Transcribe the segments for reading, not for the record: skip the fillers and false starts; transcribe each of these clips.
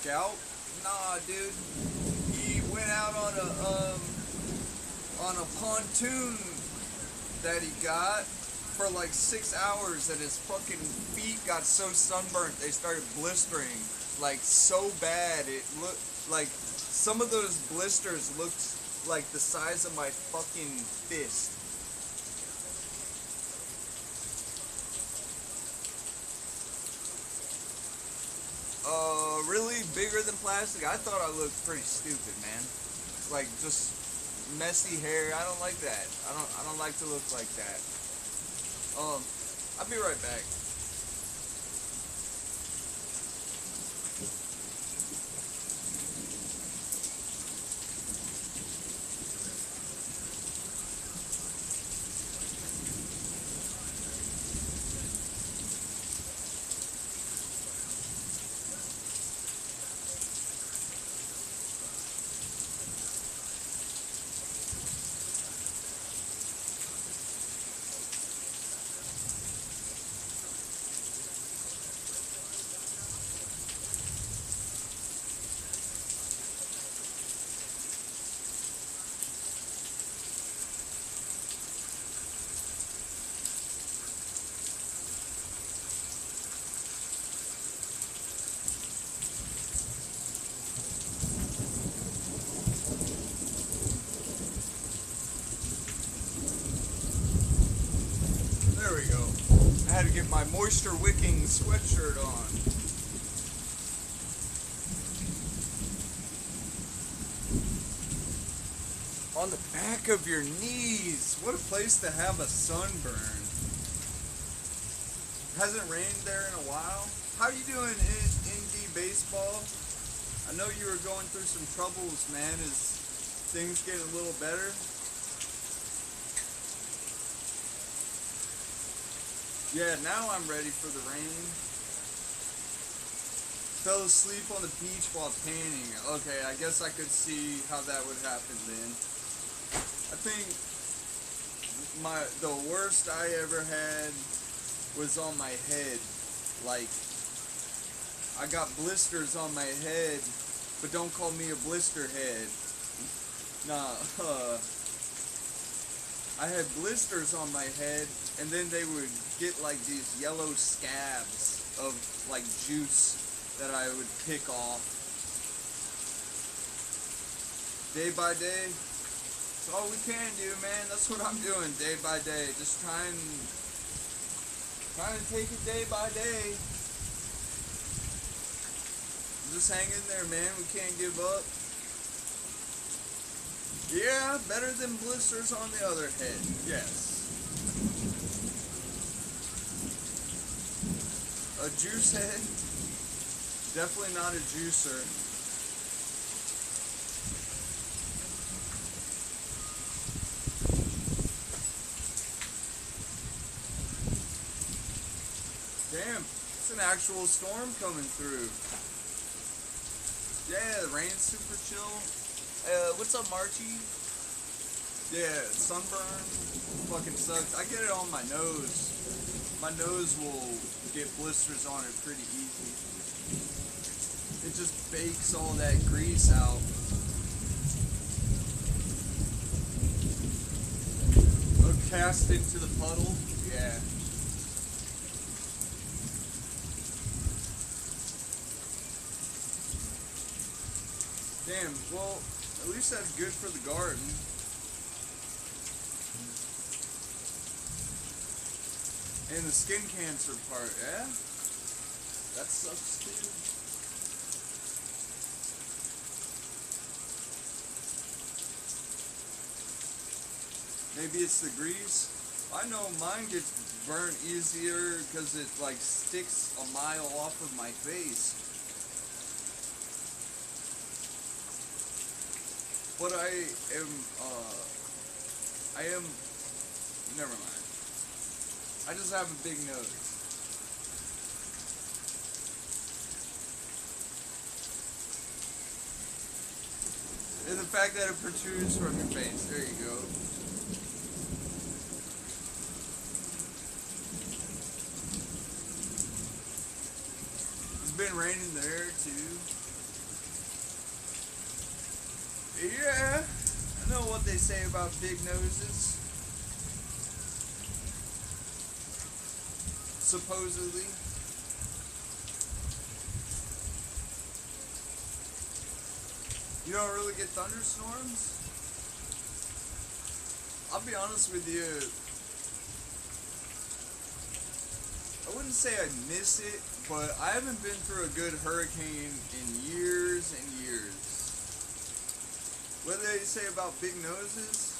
out? Nah, dude. He went out on a pontoon that he got for like 6 hours, and his fucking feet got so sunburnt they started blistering like so bad. It looked like some of those blisters looked like the size of my fucking fist. Really bigger than plastic? I thought I looked pretty stupid, man. Like just messy hair. I don't like that. I don't like to look like that. I'll be right back. There we go. I had to get my moisture wicking sweatshirt on. On the back of your knees. What a place to have a sunburn. Hasn't rained there in a while. How you doing, indie baseball? I know you were going through some troubles, man. Is things getting a little better? Yeah, now I'm ready for the rain. Fell asleep on the beach while tanning. Okay, I guess I could see how that would happen then. I think the worst I ever had was on my head. Like, I got blisters on my head, but don't call me a blister head. Nah, I had blisters on my head, and then they would get like these yellow scabs of like juice that I would pick off. Day by day, that's all we can do, man. That's what I'm doing day by day. Just trying to take it day by day. Just hang in there, man. We can't give up. Yeah, better than blisters on the other head. Yes. A juice head? Definitely not a juicer. Damn, it's an actual storm coming through. Yeah, the rain's super chill. What's up, Marchie? Yeah, sunburn fucking sucks. I get it on my nose. My nose will get blisters on it pretty easy. It just bakes all that grease out. Oh, cast into the puddle? Yeah. Damn, well, at least that's good for the garden. And the skin cancer part, yeah? That sucks too. Maybe it's the grease. I know mine gets burnt easier because it like sticks a mile off of my face. But never mind. I just have a big nose. And the fact that it protrudes from your face, there you go. It's been raining there too. Yeah, I know what they say about big noses. Supposedly. You don't really get thunderstorms? I'll be honest with you, I wouldn't say I miss it, but I haven't been through a good hurricane in years and years. What do they say about big noses?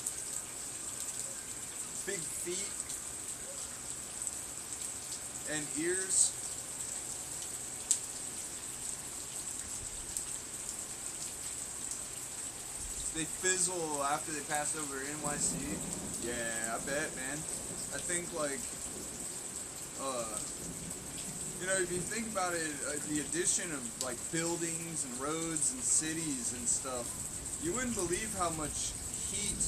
Big feet? And ears? They fizzle after they pass over NYC. Yeah, I bet, man. I think like, if you think about it, the addition of like buildings and roads and cities and stuff, you wouldn't believe how much heat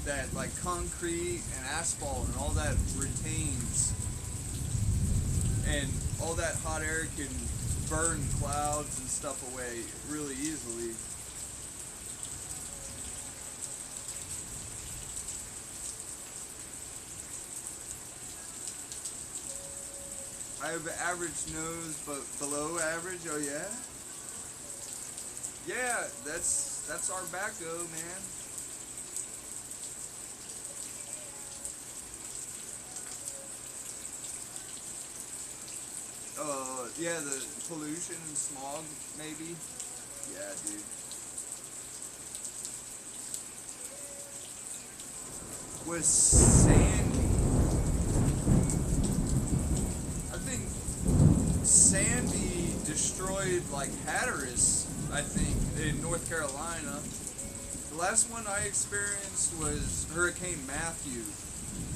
that like concrete and asphalt and all that retains, and all that hot air can burn clouds and stuff away really easily. I have an average nose, but below average. Oh yeah, yeah. That's our backo, man. Yeah, the pollution and smog, maybe. Yeah, dude. Was Sandy. I think Sandy destroyed like Hatteras, I think, in North Carolina. The last one I experienced was Hurricane Matthew.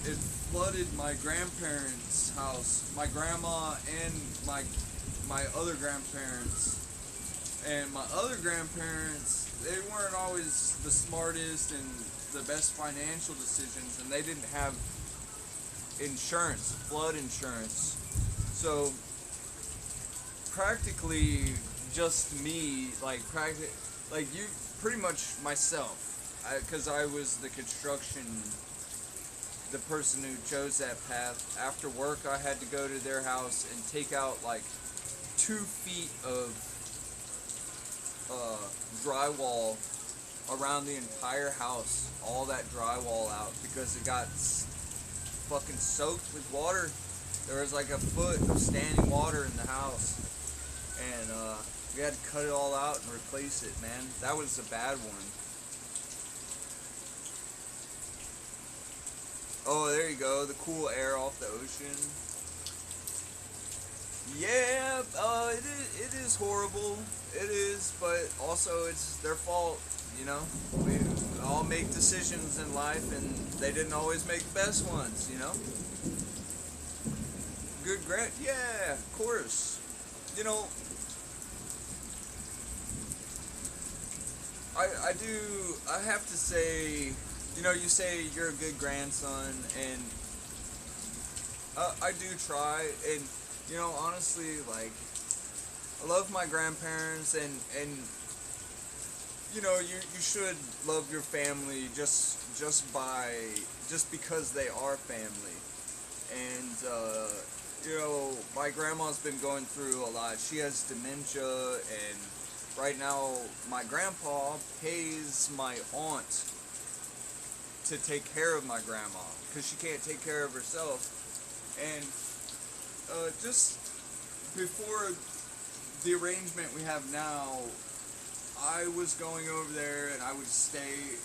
It flooded my grandparents' house, my grandma and my other grandparents. And my other grandparents, they weren't always the smartest and the best financial decisions, and they didn't have insurance, flood insurance. So practically just me, like you, pretty much myself, because I was the person who chose that path. After work, I had to go to their house and take out like 2 feet of drywall around the entire house, all that drywall out, because it got fucking soaked with water. There was like a foot of standing water in the house, and we had to cut it all out and replace it, man. That was a bad one. Oh, there you go, the cool air off the ocean. Yeah, it is horrible. It is, but also it's their fault, you know? We all make decisions in life, and they didn't always make the best ones, you know? Good grant? Yeah, of course. You know, I have to say, you say you're a good grandson, and I do try, and, honestly, like, I love my grandparents, and you should love your family just because they are family. And my grandma's been going through a lot. She has dementia, and right now my grandpa pays my aunt to take care of my grandma because she can't take care of herself. And just before the arrangement we have now, I was going over there and I would stay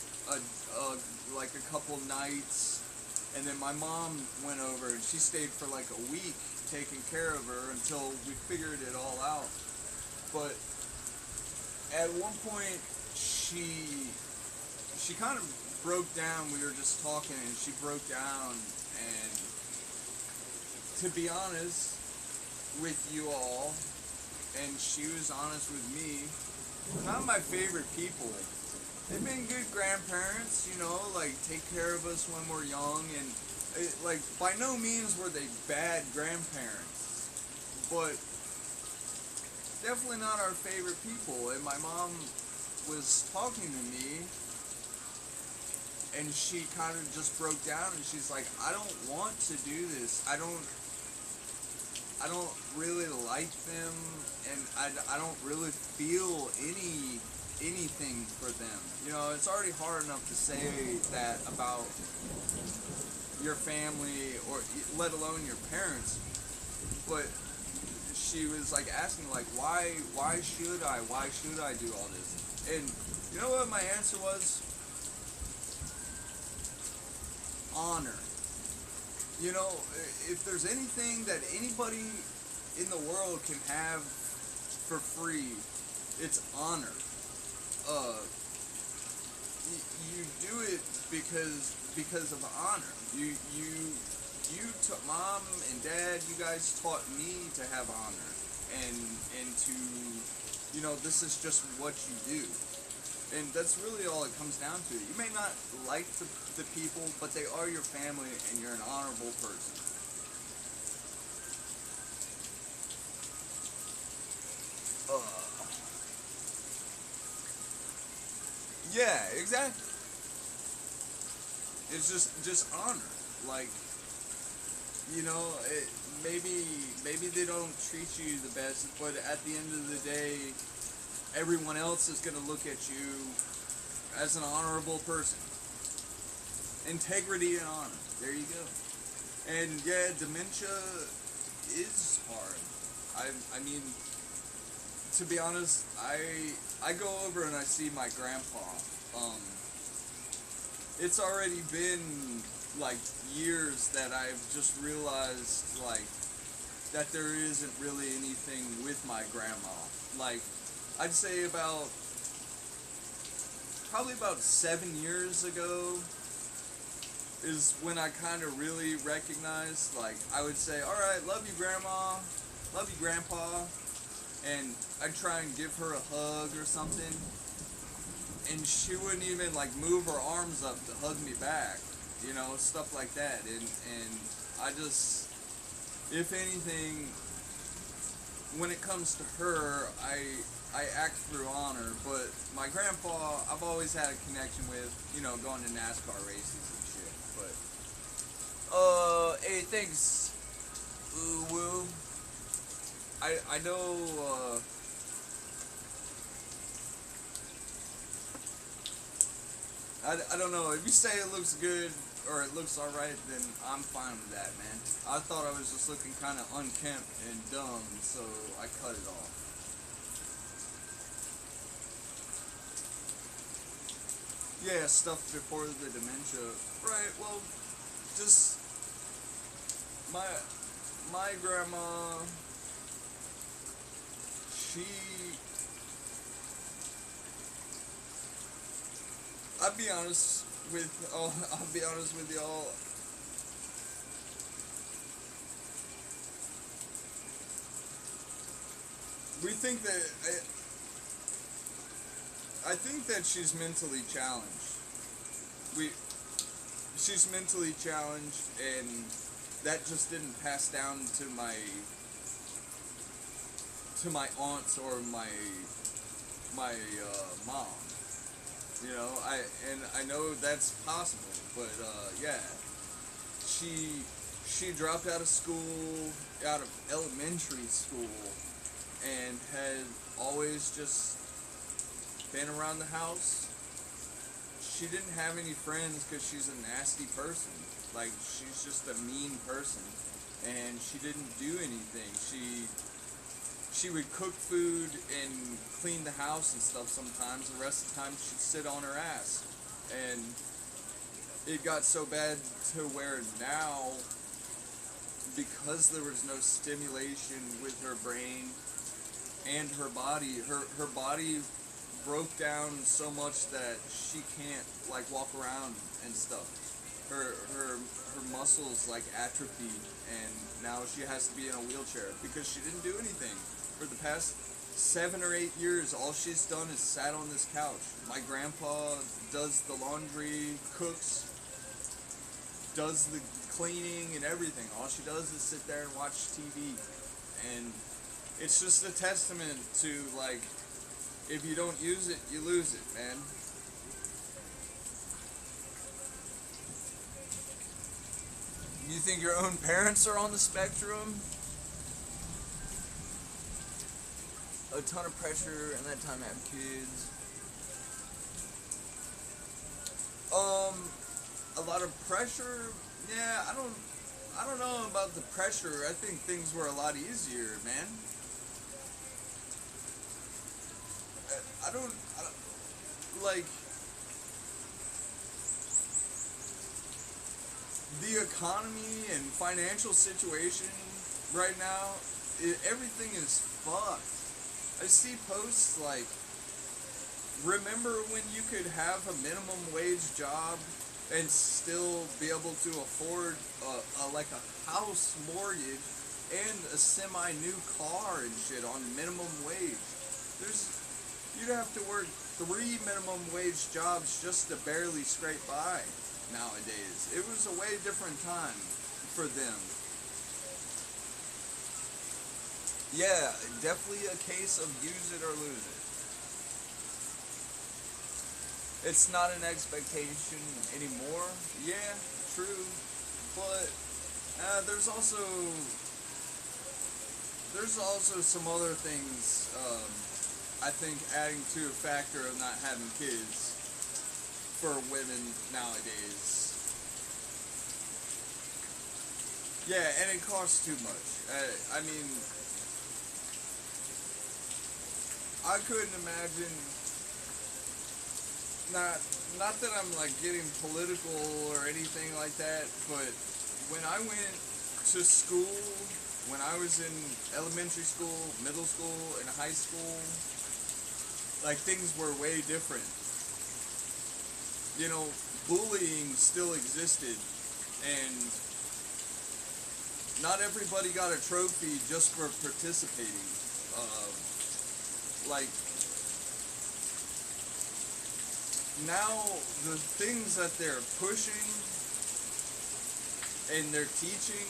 like a couple nights, and then my mom went over and she stayed for like a week taking care of her until we figured it all out. But at one point she kind of broke down. We were just talking and she broke down, and to be honest with you all, and she was honest with me, not my favorite people. They've been good grandparents, like take care of us when we're young, and like by no means were they bad grandparents, but definitely not our favorite people. And my mom was talking to me, and she kind of just broke down, and she's like, I don't want to do this. I don't really like them, and I don't really feel anything for them. You know, it's already hard enough to say that about your family, or let alone your parents. But she was like asking, like, why should I do all this? And you know what my answer was? Honor. You know, if there's anything that anybody in the world can have for free, it's honor. You do it because of honor. Mom and Dad, you guys taught me to have honor, and to, you know, this is just what you do. And that's really all it comes down to. You may not like the people, but they are your family, and you're an honorable person. Yeah, exactly. It's just honor. Like, you know, maybe they don't treat you the best, but at the end of the day, everyone else is going to look at you as an honorable person. Integrity and honor. There you go. And yeah, dementia is hard. I mean, to be honest, I go over and I see my grandpa. It's already been like years that I've just realized, like, that there isn't really anything with my grandma. Like, I'd say probably about 7 years ago is when I kind of really recognized, like, I would say, alright, love you grandma, love you grandpa, and I'd try and give her a hug or something, and she wouldn't even, like, move her arms up to hug me back, you know, stuff like that. And I just, if anything, when it comes to her, I act through honor. But my grandpa, I've always had a connection with, you know, going to NASCAR races and shit. But hey, thanks, woo. I know, I don't know, if you say it looks good or it looks alright, then I'm fine with that, man. I thought I was just looking kind of unkempt and dumb, so I cut it off. Yeah, stuff before the dementia. Right, well, just my grandma, she, I'll be honest with y'all. We think that I think that she's mentally challenged. She's mentally challenged, and that just didn't pass down to my aunts or my mom. You know, I know that's possible, but yeah, she dropped out of school, out of elementary school, and had always just been around the house. She didn't have any friends because she's a nasty person. Like, she's just a mean person, and she didn't do anything. She would cook food and clean the house and stuff sometimes. The rest of the time she'd sit on her ass. And it got so bad to where now, because there was no stimulation with her brain and her body, her body broke down so much that she can't, like, walk around and stuff. Her muscles, like, atrophied, and now she has to be in a wheelchair because she didn't do anything. For the past 7 or 8 years, all she's done is sat on this couch. My grandpa does the laundry, cooks, does the cleaning and everything. All she does is sit there and watch TV. And it's just a testament to, like, if you don't use it, you lose it, man. You think your own parents are on the spectrum? A ton of pressure and that time to have kids. A lot of pressure. Yeah, I don't know about the pressure. I think things were a lot easier, man. I don't like the economy and financial situation right now. Everything is fucked. I see posts like, remember when you could have a minimum wage job and still be able to afford like a house mortgage and a semi-new car and shit on minimum wage? You'd have to work 3 minimum wage jobs just to barely scrape by nowadays. It was a way different time for them. Yeah, definitely a case of use it or lose it. It's not an expectation anymore. Yeah, true. But there's also some other things I think adding to a factor of not having kids for women nowadays. Yeah, and it costs too much. I mean, I couldn't imagine. Not that I'm like getting political or anything like that, but when I went to school, when I was in elementary school, middle school, and high school, like things were way different. You know, bullying still existed, and not everybody got a trophy just for participating. Like, now the things that they're pushing and they're teaching,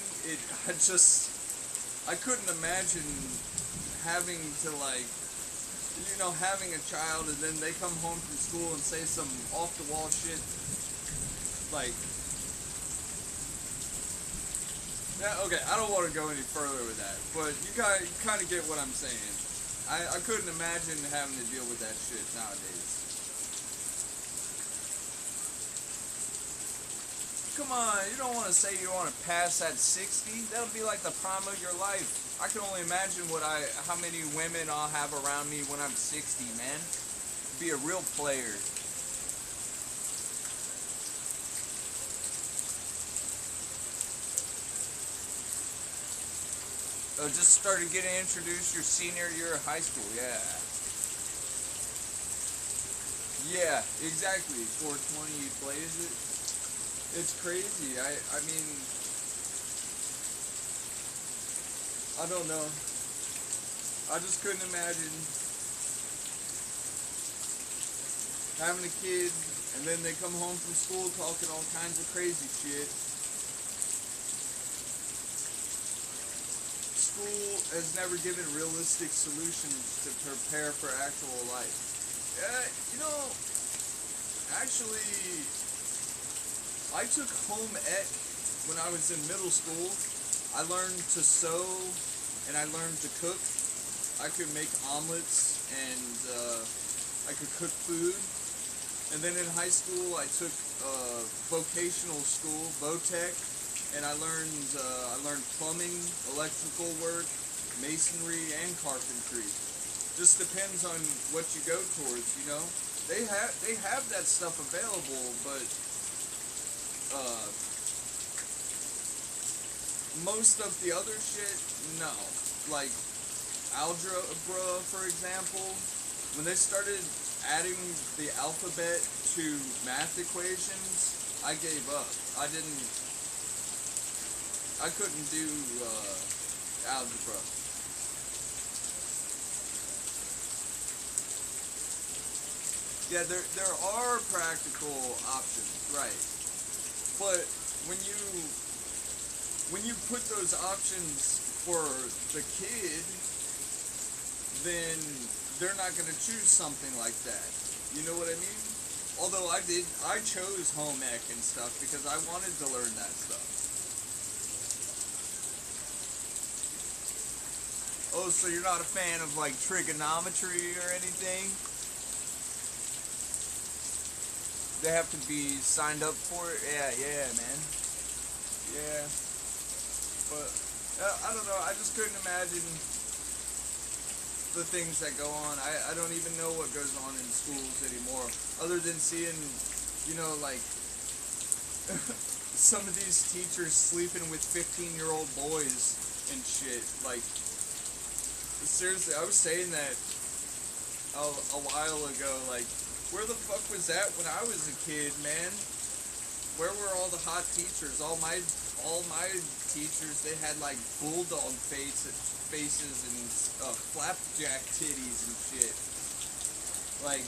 I couldn't imagine having to having a child and then they come home from school and say some off the wall shit like, yeah, okay, I don't want to go any further with that, but you guys kind of get what I'm saying. I couldn't imagine having to deal with that shit nowadays. Come on, you don't want to say you want to pass at 60. That'll be like the prime of your life. I can only imagine how many women I'll have around me when I'm 60, man. Be a real player. Oh, just started getting introduced your senior year of high school, yeah. Yeah, exactly. 420, you blaze it. It's crazy. I mean, I don't know. I just couldn't imagine having a kid and then they come home from school talking all kinds of crazy shit. School has never given realistic solutions to prepare for actual life. Actually, I took home ec when I was in middle school. I learned to sew and I learned to cook. I could make omelets and I could cook food. And then in high school I took vocational school, VOTEC, and I learned plumbing, electrical work, masonry, and carpentry. Just depends on what you go towards, you know. They have that stuff available, but most of the other shit, no. Like algebra, for example, when they started adding the alphabet to math equations, I gave up. I couldn't do algebra. Yeah, there are practical options, right? But when you put those options for the kid, then they're not going to choose something like that. You know what I mean? Although I chose home ec and stuff because I wanted to learn that stuff. Oh, so you're not a fan of like trigonometry or anything? They have to be signed up for it? Yeah, man. Yeah. But, I don't know, I just couldn't imagine the things that go on. I don't even know what goes on in schools anymore, other than seeing, you know, like, some of these teachers sleeping with 15-year-old boys and shit. Like, seriously, I was saying that a while ago, like, where the fuck was that when I was a kid, man? Where were all the hot teachers? All my teachers, they had like bulldog faces and flapjack titties and shit. Like,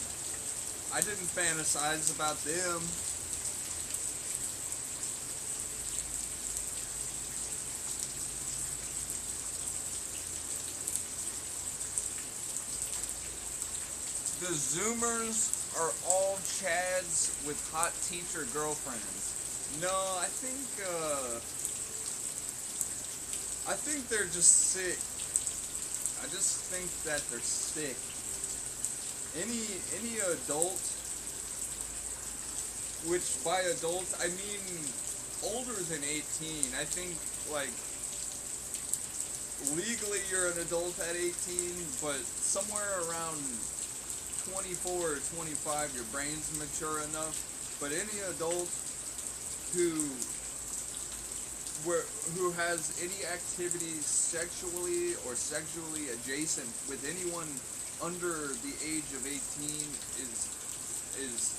I didn't fantasize about them. The Zoomers are all Chads with hot teacher girlfriends. No, I think they're just sick. I just think that they're sick. Any adult, which by adult I mean older than 18. I think, like, legally you're an adult at 18, but somewhere around 24 or 25 your brain's mature enough. But any adult who has any activity sexually or sexually adjacent with anyone under the age of 18 is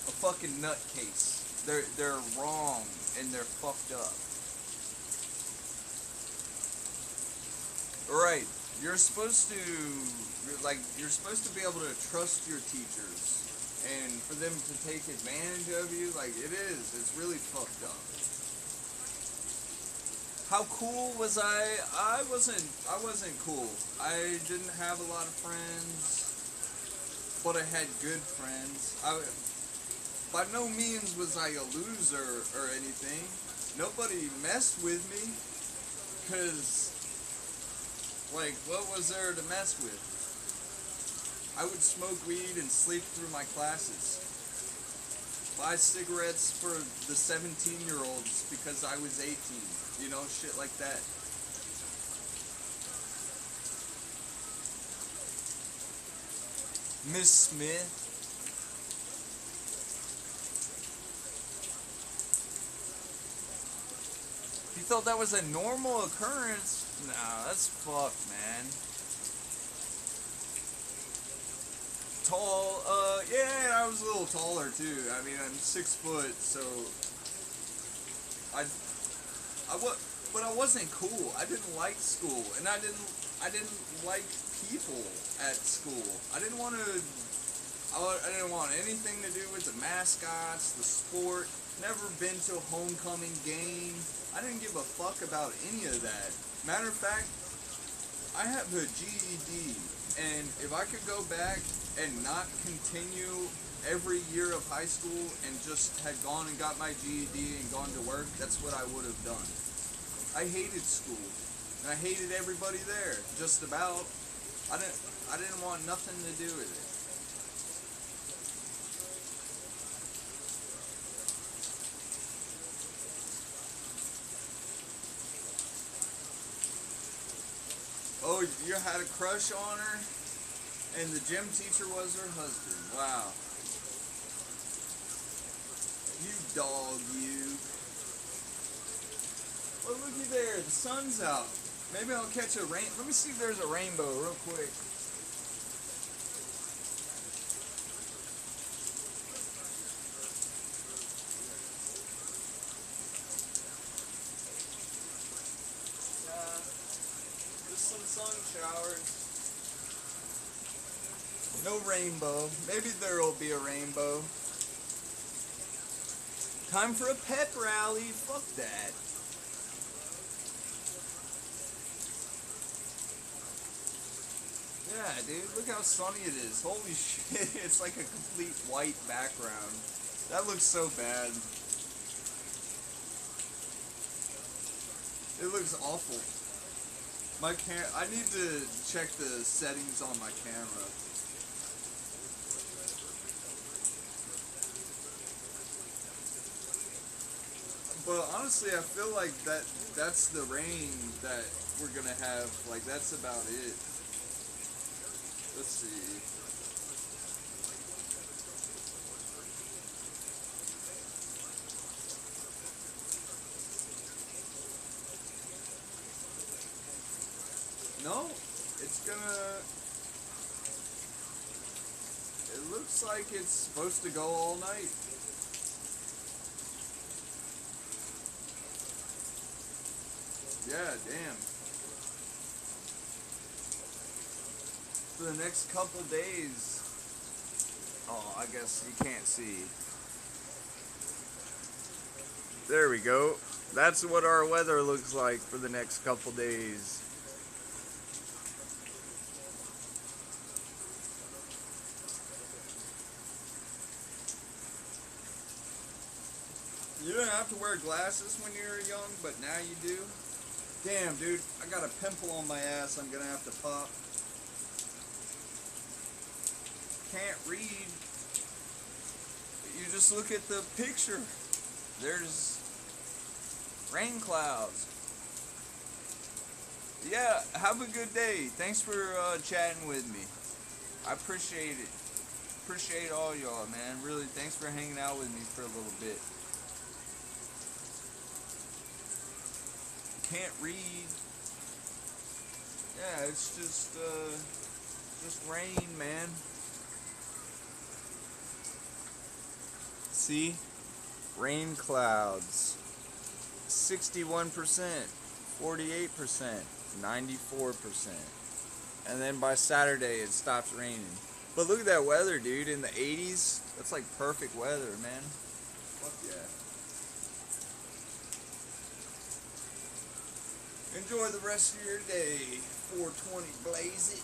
a fucking nutcase. They're wrong and they're fucked up. Right. You're supposed to be able to trust your teachers, and for them to take advantage of you, like, it's really fucked up. How cool was I? I wasn't cool. I didn't have a lot of friends, but I had good friends. By no means was I a loser or anything. Nobody messed with me, 'cause, like, what was there to mess with? I would smoke weed and sleep through my classes. Buy cigarettes for the 17-year-olds because I was 18. You know, shit like that. Miss Smith. You thought that was a normal occurrence? Nah, that's fucked, man. Tall, yeah, I was a little taller too. I mean, I'm 6 foot, so but I wasn't cool. I didn't like school, and I didn't like people at school. I didn't want anything to do with the mascots, the sport. Never been to a homecoming game. I didn't give a fuck about any of that. Matter of fact, I have a GED, and if I could go back and not continue every year of high school and just had gone and got my GED and gone to work, that's what I would have done. I hated school, and I hated everybody there, just about. I didn't want nothing to do with it. Oh, you had a crush on her, and the gym teacher was her husband. Wow. You dog, you. Well, looky there, the sun's out. Maybe I'll catch a rain. Let me see if there's a rainbow real quick. Just some sun showers. No rainbow. Maybe there'll be a rainbow. Time for a pep rally. Fuck that. Yeah, dude, look how sunny it is. Holy shit, it's like a complete white background. That looks so bad. It looks awful. I need to check the settings on my camera. But honestly, I feel like that's the rain that we're gonna have. Like that's about it. Let's see. No, it's gonna. It looks like it's supposed to go all night. Yeah, damn. For the next couple days. Oh, I guess you can't see. There we go. That's what our weather looks like for the next couple days. You didn't have to wear glasses when you were young, but now you do. Damn, dude, I got a pimple on my ass I'm gonna have to pop. Can't read. You just look at the picture. There's rain clouds. Yeah, have a good day. Thanks for chatting with me. I appreciate it. Appreciate all y'all, man. Really, thanks for hanging out with me for a little bit. Can't read. Yeah, it's just rain, man. See? Rain clouds. 61%, 48%, 94%. And then by Saturday it stops raining. But look at that weather, dude. In the 80s, that's like perfect weather, man. Fuck yeah. Enjoy the rest of your day. 420 blaze it.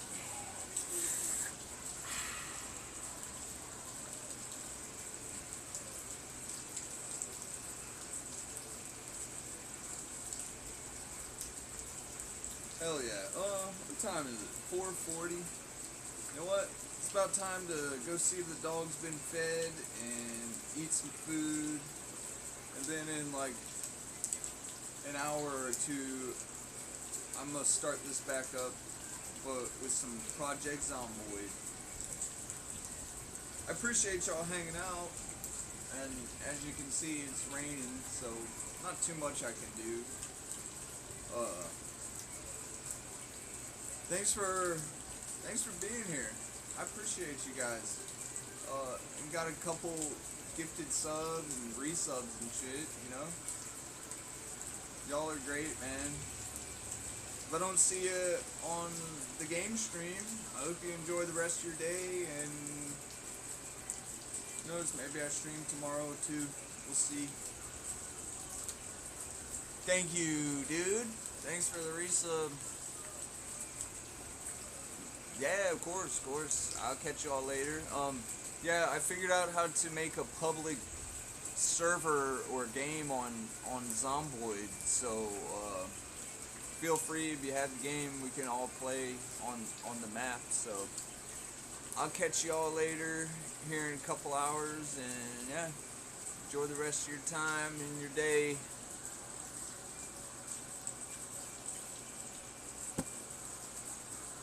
Hell yeah. What time is it? 4:40. You know what? It's about time to go see if the dog's been fed and eat some food. And then in like an hour or two, I'm gonna start this back up, but with some Project Zomboid. I appreciate y'all hanging out, and as you can see, it's raining, so not too much I can do. Thanks for being here. I appreciate you guys. We got a couple gifted subs and resubs and shit, you know? Y'all are great, man. If I don't see you on the game stream, I hope you enjoy the rest of your day, and who knows, maybe I stream tomorrow too. We'll see. Thank you, dude. Thanks for the resub. Yeah, of course. I'll catch y'all later. Yeah, I figured out how to make a public server or game on Zomboid, so feel free if you have the game, we can all play on the map. So I'll catch y'all later here in a couple hours, and yeah, enjoy the rest of your time and your day.